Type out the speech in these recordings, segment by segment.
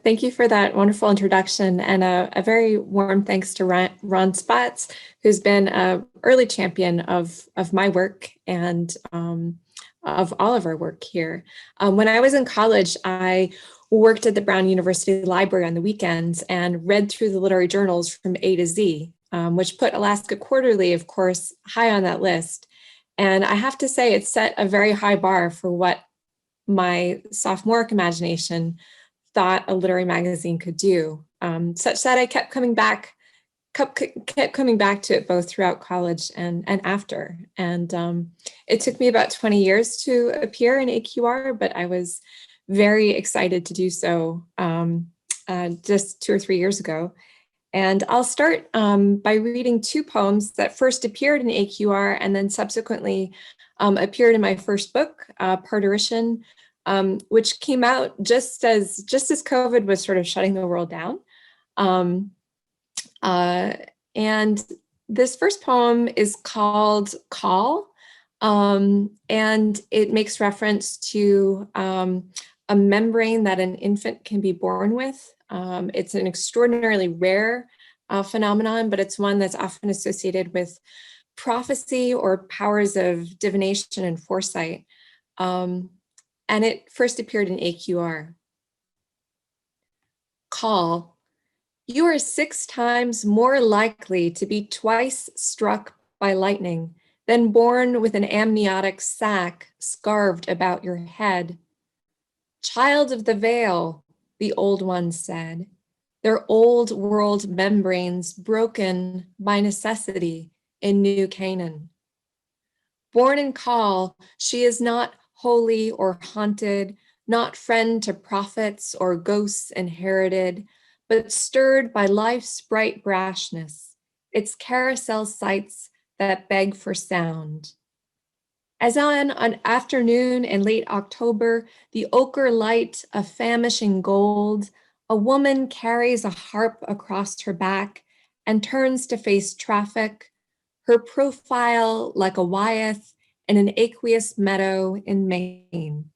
Thank you for that wonderful introduction, and a very warm thanks to Ron Spatz, who's been an early champion of my work and of all of our work here. When I was in college, I worked at the Brown University Library on the weekends and read through the literary journals from A to Z, which put Alaska Quarterly, of course, high on that list. And I have to say, it set a very high bar for what my sophomoric imagination thought a literary magazine could do, such that I kept coming back to it both throughout college and after. And it took me about 20 years to appear in AQR, but I was very excited to do so just 2 or 3 years ago. And I'll start by reading 2 poems that first appeared in AQR and then subsequently appeared in my first book, Parturition, which came out just as COVID was sort of shutting the world down. And this first poem is called Call, and it makes reference to a membrane that an infant can be born with. It's an extraordinarily rare phenomenon, but it's one that's often associated with prophecy or powers of divination and foresight. And it first appeared in AQR. Call. You are 6 times more likely to be twice struck by lightning than born with an amniotic sac scarved about your head. Child of the veil, the old ones said, their old world membranes broken by necessity in New Canaan. Born in Call, she is not holy or haunted, not friend to prophets or ghosts inherited, but stirred by life's bright brashness, its carousel sights that beg for sound. As on an afternoon in late October, the ochre light of famishing gold, a woman carries a harp across her back and turns to face traffic, her profile like a Wyeth in an aqueous meadow in Maine.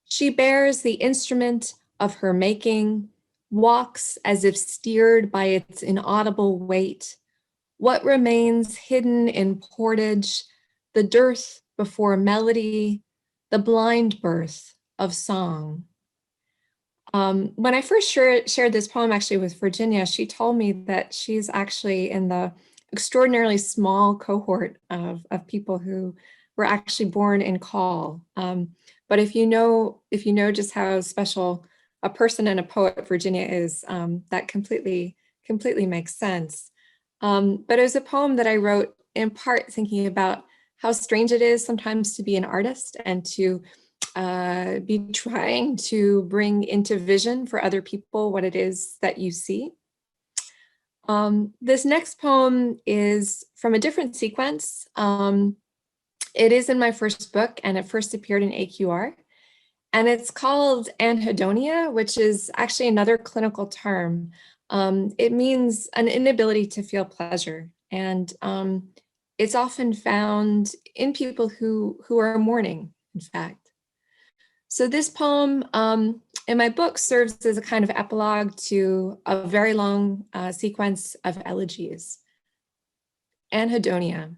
She bears the instrument of her making, walks as if steered by its inaudible weight. What remains hidden in portage, the dearth before melody, the blind birth of song. When I first shared this poem actually with Virginia, she told me that she's actually in the extraordinarily small cohort of people who were actually born in Call. But if you know just how special a person and a poet Virginia is, that completely makes sense. But it was a poem that I wrote in part thinking about how strange it is sometimes to be an artist and to be trying to bring into vision for other people what it is that you see. This next poem is from a different sequence. It is in my first book, and it first appeared in AQR. And it's called Anhedonia, which is actually another clinical term. It means an inability to feel pleasure. And it's often found in people who are mourning, in fact. So this poem in my book serves as a kind of epilogue to a very long sequence of elegies. Anhedonia.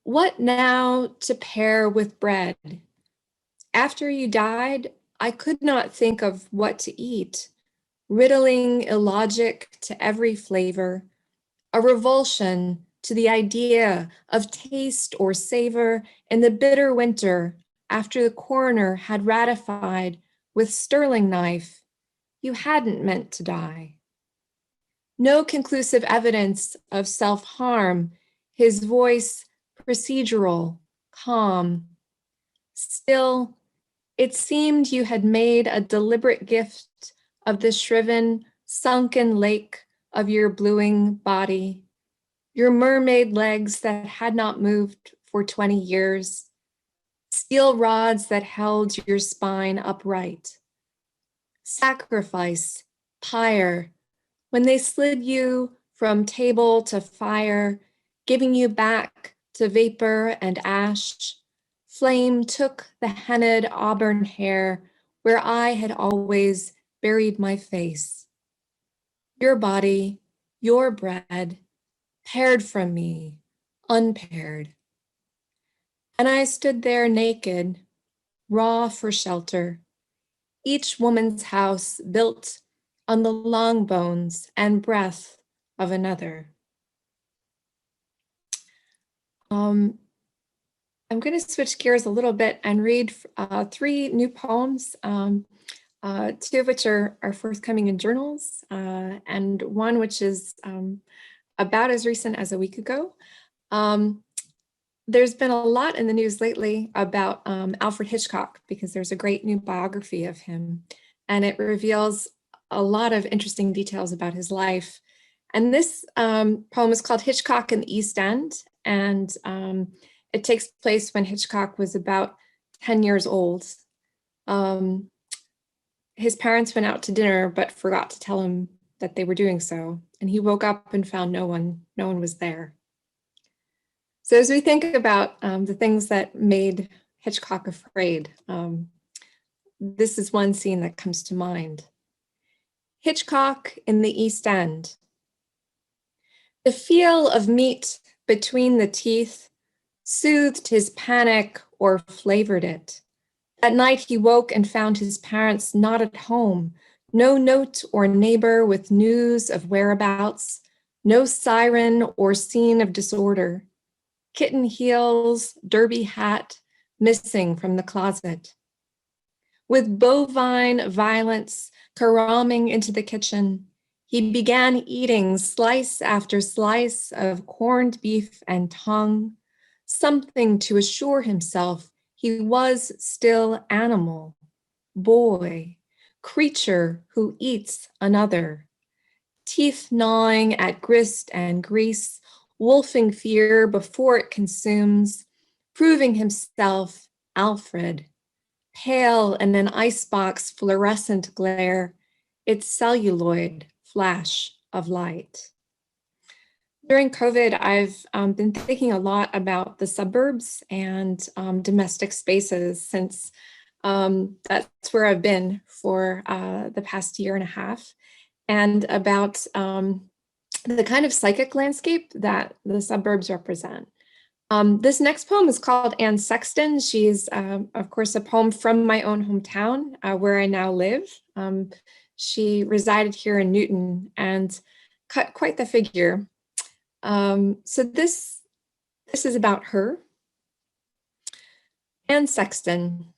What now to pair with bread? After you died, I could not think of what to eat, riddling illogic to every flavor, a revulsion to the idea of taste or savor in the bitter winter after the coroner had ratified with sterling knife, you hadn't meant to die. No conclusive evidence of self-harm, his voice procedural, calm. Still, it seemed you had made a deliberate gift of the shriven, sunken lake of your bluing body, your mermaid legs that had not moved for 20 years, steel rods that held your spine upright. Sacrifice, pyre, when they slid you from table to fire, giving you back to vapor and ash, flame took the henna'd auburn hair where I had always buried my face. Your body, your bread, paired from me, unpaired. And I stood there naked, raw for shelter, each woman's house built on the long bones and breath of another. I'm going to switch gears a little bit and read 3 new poems, 2 of which are forthcoming in journals, and one which is about as recent as a week ago. There's been a lot in the news lately about Alfred Hitchcock, because there's a great new biography of him, and it reveals a lot of interesting details about his life. And this poem is called Hitchcock in the East End, and it takes place when Hitchcock was about 10 years old. His parents went out to dinner, but forgot to tell him that they were doing so, and he woke up and found no one was there. So as we think about the things that made Hitchcock afraid, this is one scene that comes to mind. Hitchcock in the East End. The feel of meat between the teeth soothed his panic or flavored it. At night he woke and found his parents not at home, no note or neighbor with news of whereabouts, no siren or scene of disorder. Kitten heels, derby hat, missing from the closet. With bovine violence caromming into the kitchen, he began eating slice after slice of corned beef and tongue, something to assure himself he was still animal, boy, creature who eats another, teeth gnawing at grist and grease, wolfing fear before it consumes, proving himself Alfred, pale in an icebox fluorescent glare, its celluloid flash of light. During COVID, I've been thinking a lot about the suburbs and domestic spaces, since that's where I've been for the past year and a half, and about the kind of psychic landscape that the suburbs represent. This next poem is called Anne Sexton. She's, of course, a poem from my own hometown, where I now live. She resided here in Newton and cut quite the figure. So this is about her. Anne Sexton.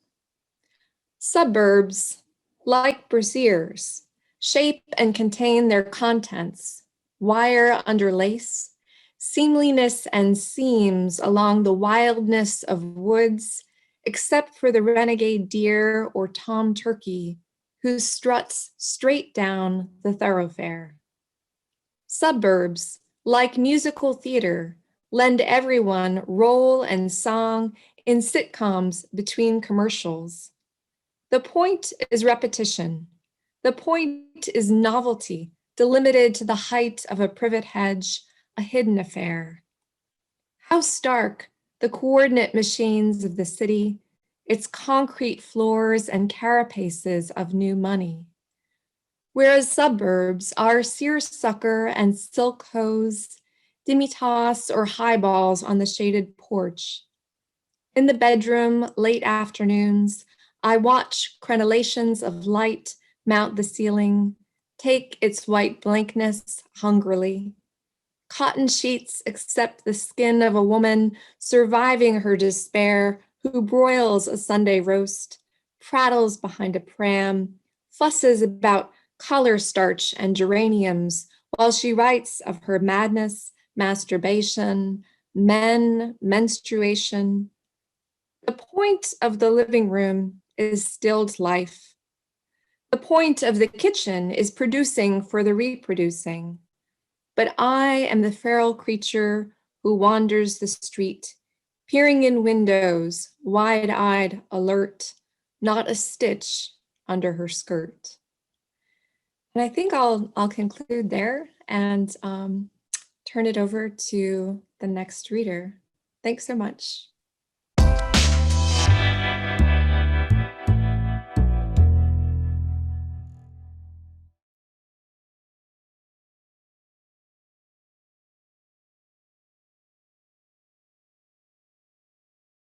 Suburbs, like braziers, shape and contain their contents, wire under lace, seamliness and seams along the wildness of woods, except for the renegade deer or tom turkey, who struts straight down the thoroughfare. Suburbs, like musical theater, lend everyone role and song in sitcoms between commercials. The point is repetition. The point is novelty, delimited to the height of a privet hedge, a hidden affair. How stark the coordinate machines of the city, its concrete floors and carapaces of new money. Whereas suburbs are seersucker and silk hose, demi-tasse or highballs on the shaded porch. In the bedroom, late afternoons, I watch crenellations of light mount the ceiling, take its white blankness hungrily. Cotton sheets accept the skin of a woman surviving her despair, who broils a Sunday roast, prattles behind a pram, fusses about collar starch and geraniums while she writes of her madness, masturbation, men, menstruation. The point of the living room is stilled life. The point of the kitchen is producing for the reproducing. But I am the feral creature who wanders the street, peering in windows, wide-eyed, alert, not a stitch under her skirt. And I think I'll conclude there and turn it over to the next reader. Thanks so much.